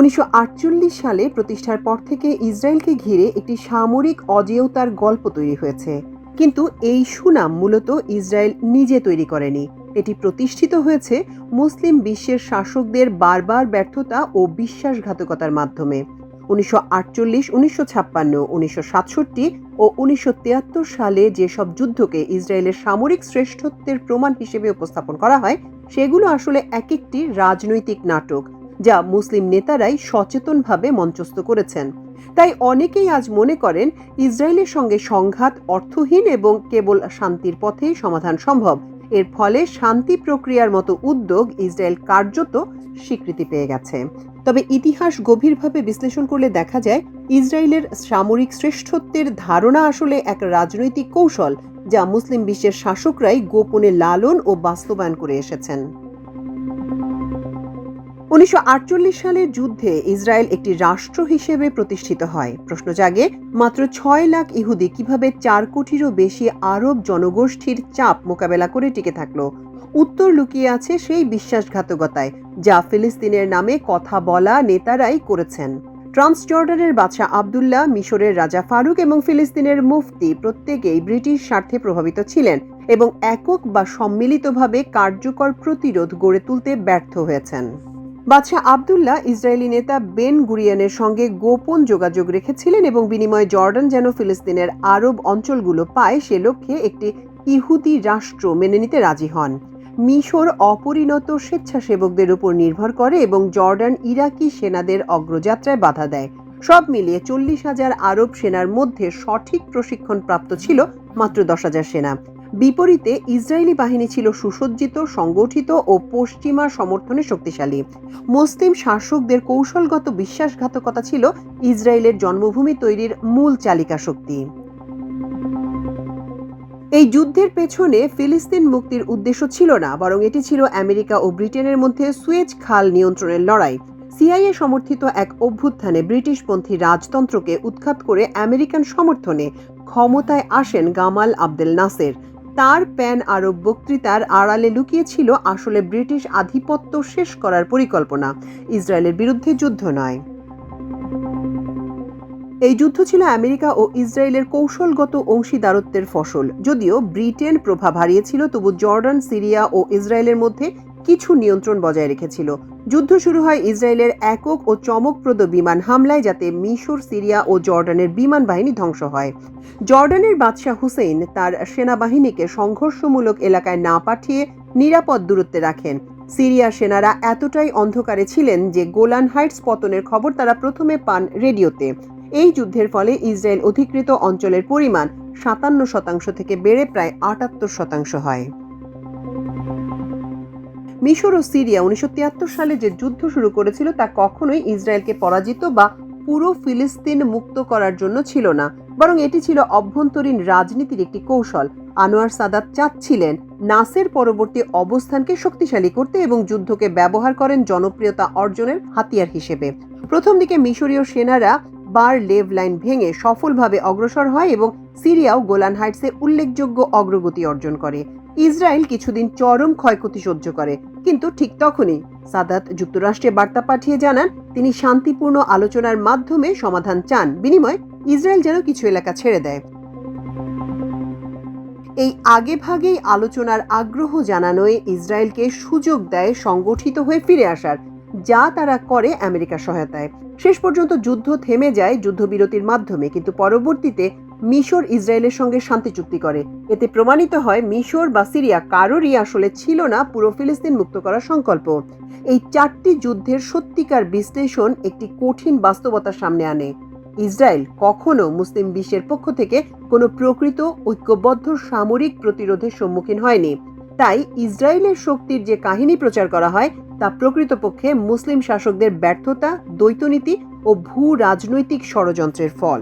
1948 সালে প্রতিষ্ঠার পর থেকে ইসরায়েলকে ঘিরে একটি সামরিক অজেয়তার গল্প তৈরি হয়েছে, কিন্তু এই সুনাম মূলত ইসরায়েল নিজে তৈরি করেনি। এটি প্রতিষ্ঠিত হয়েছে মুসলিম বিশ্বের শাসকদের বারবার ব্যর্থতা ও বিশ্বাসঘাতকতার মাধ্যমে। 1948, 1956, 1967 ও 1973 সালে যেসব যুদ্ধকে ইসরায়েলের সামরিক শ্রেষ্ঠত্বের প্রমাণ হিসেবে উপস্থাপন করা হয়, সেগুলো আসলে এক একটি রাজনৈতিক নাটক যা মুসলিম নেতারাই সচেতনভাবে মঞ্চস্থ করেছেন। তাই অনেকেই আজ মনে করেন ইসরায়েলের সঙ্গে সংঘাত অর্থহীন এবং কেবল শান্তির পথেই সমাধান সম্ভব। এর ফলে শান্তি প্রক্রিয়ার মতো উদ্যোগ ইসরায়েল কার্যত স্বীকৃতি পেয়ে গেছে। তবে ইতিহাস গভীরভাবে বিশ্লেষণ করলে দেখা যায়, ইসরায়েলের সামরিক শ্রেষ্ঠত্বের ধারণা আসলে এক রাজনৈতিক কৌশল যা মুসলিম বিশ্বের শাসকরাই গোপনে লালন ও বাস্তবায়ন করে এসেছেন। 1948 সালের যুদ্ধে ইসরায়েল একটি রাষ্ট্র হিসেবে প্রতিষ্ঠিত হয়। প্রশ্ন জাগে, মাত্র 6 লাখ ইহুদি কিভাবে 4 কোটিরও বেশি আরব জনগোষ্ঠীর চাপ মোকাবেলা করে টিকে থাকলো? উত্তর লুকিয়ে আছে সেই বিশ্বাসঘাতকতায় যা ফিলিস্তিনের নামে কথা বলা নেতারাই করেছেন। ট্রান্সজর্ডানের বাদশাহ আবদুল্লাহ, মিশরের রাজা ফারুক এবং ফিলিস্তিনের মুফতি প্রত্যেকেই ব্রিটিশ স্বার্থে প্রভাবিত ছিলেন এবং একক বা সম্মিলিতভাবে কার্যকর প্রতিরোধ গড়ে তুলতে ব্যর্থ হয়েছেন। বাদশাহ আবদুল্লাহ ইসরায়েলি নেতা বেন গুরিয়নের সঙ্গে গোপন যোগাযোগ রেখেছিলেন এবং বিনিময়ে জর্ডান যেন ফিলিস্তিনের আরব অঞ্চলগুলো পায় সে লক্ষ্যে একটি ইহুদি রাষ্ট্র মেনে নিতে রাজি হন। মিশর অপরিণত স্বেচ্ছাসেবকদের উপর নির্ভর করে এবং জর্ডান ইরাকি সেনাদের অগ্রযাত্রায় বাধা দেয়। সব মিলিয়ে 40,000 আরব সেনার মধ্যে সঠিক প্রশিক্ষণ প্রাপ্ত ছিল মাত্র 10,000 সেনা। বিপরীতে ইসরায়েলি বাহিনী ছিল সুসজ্জিত, সংগঠিত ও পশ্চিমা সমর্থনে শক্তিশালী। মুসলিম শাসকদের কৌশলগত বিশ্বাসঘাতকতা ছিল ইসরায়েলের জন্মভূমি তৈরির মূল চালিকা শক্তি। এই যুদ্ধের পেছনে ফিলিস্তিন মুক্তির উদ্দেশ্য ছিল না, বরং এটি ছিল আমেরিকা ও ব্রিটেনের মধ্যে সুয়েজ খাল নিয়ন্ত্রণের লড়াই। সিআইএ সমর্থিত এক অভ্যুত্থানে ব্রিটিশপন্থী রাজতন্ত্রকে উৎখাত করে আমেরিকান সমর্থনে ক্ষমতায় আসেন গামাল আবদেল নাসের। তার প্যান আরব বক্তৃতার আড়ালে লুকিয়ে ছিল আসলে ব্রিটিশ আধিপত্য শেষ করার পরিকল্পনা, ইসরায়েলের বিরুদ্ধে যুদ্ধ নয়। এই যুদ্ধ ছিল আমেরিকা ও ইসরায়েলের কৌশলগত অংশীদারত্বের ফসল। যদিও ব্রিটেন প্রভাব হারিয়েছিল, তবু জর্ডান, সিরিয়া ও ইসরায়েলের মধ্যে কিছু নিয়ন্ত্রণ বজায় রেখেছিল। যুদ্ধ শুরু হয় ইসরায়েলের একক ও চমকপ্রদ বিমান হামলায়, যাতে মিশর, সিরিয়া ও জর্ডানের বিমান বাহিনী ধ্বংস হয়। জর্ডানের বাদশাহ হুসেইন তার সেনাবাহিনীকে সংঘর্ষমূলক এলাকায় না পাঠিয়ে নিরাপদ দূরত্বে রাখেন। সিরিয়ার সেনারা এতটাই অন্ধকারে ছিলেন যে গোলান হাইটস পতনের খবর তারা প্রথমে পান রেডিওতে। এই যুদ্ধের ফলে ইসরায়েল অধিকৃত অঞ্চলের পরিমাণ 57% থেকে বেড়ে প্রায় 78% হয়। মিশর ও সিরিয়া 1973 সালে যে যুদ্ধ শুরু করেছিল তা কখনোই ইসরায়েলকে পরাজিত বা পুরো ফিলিস্তিন মুক্ত করার জন্য ছিল না, বরং এটি ছিল অভ্যন্তরীণ রাজনীতির একটি কৌশল। আনোয়ার সাদাত চাচ্ছিলেন নাসের পরবর্তী অবস্থানকে শক্তিশালী করতে এবং যুদ্ধকে ব্যবহার করেন জনপ্রিয়তা অর্জনের হাতিয়ার হিসেবে। প্রথম দিকে মিশরীয় সেনারা বার লেভ লাইন ভেঙে সফলভাবে অগ্রসর হয় এবং সিরিয়াও গোলান হাইটসে উল্লেখযোগ্য অগ্রগতি অর্জন করে। ইসরায়েল কিছুদিন চরম ক্ষয়ক্ষতি সহ্য করে, কিন্তু ঠিক তখনই সাদাত যুক্তরাষ্ট্রে বার্তা পাঠিয়ে জানান তিনি শান্তিপূর্ণ আলোচনার মাধ্যমে সমাধান চান, বিনিময়ে ইসরায়েল যেন কিছু এলাকা ছেড়ে দেয়। এই আগেভাগেই আলোচনার আগ্রহ জানানোয় ইসরায়েলকে সুযোগ দেয় সংগঠিত হয়ে ফিরে আসার, যা তারা করে আমেরিকার সহায়তায়। শেষ পর্যন্ত যুদ্ধ থেমে যায় যুদ্ধবিরতির মাধ্যমে, কিন্তু পরবর্তীতে মিশর ইসরায়েলের সঙ্গে শান্তি চুক্তি করে। এতে প্রমাণিত হয় মিশর বা সিরিয়া কারোরই আসলে ছিল না পুরো ফিলিস্তিন মুক্ত করার সংকল্প। এই 4টি যুদ্ধের সত্যিকার বিশ্লেষণ একটি কঠিন বাস্তবতার সামনে আনে। ইসরায়েল কখনো মুসলিম বিশ্বের পক্ষ থেকে কোনো প্রকৃত ঐক্যবদ্ধ সামরিক প্রতিরোধের সম্মুখীন হয়নি। তাই ইসরায়েলের শক্তির যে কাহিনী প্রচার করা হয় তা প্রকৃতপক্ষে মুসলিম শাসকদের ব্যর্থতা, দ্বৈতনীতি ও ভূ রাজনৈতিক ষড়যন্ত্রের ফল।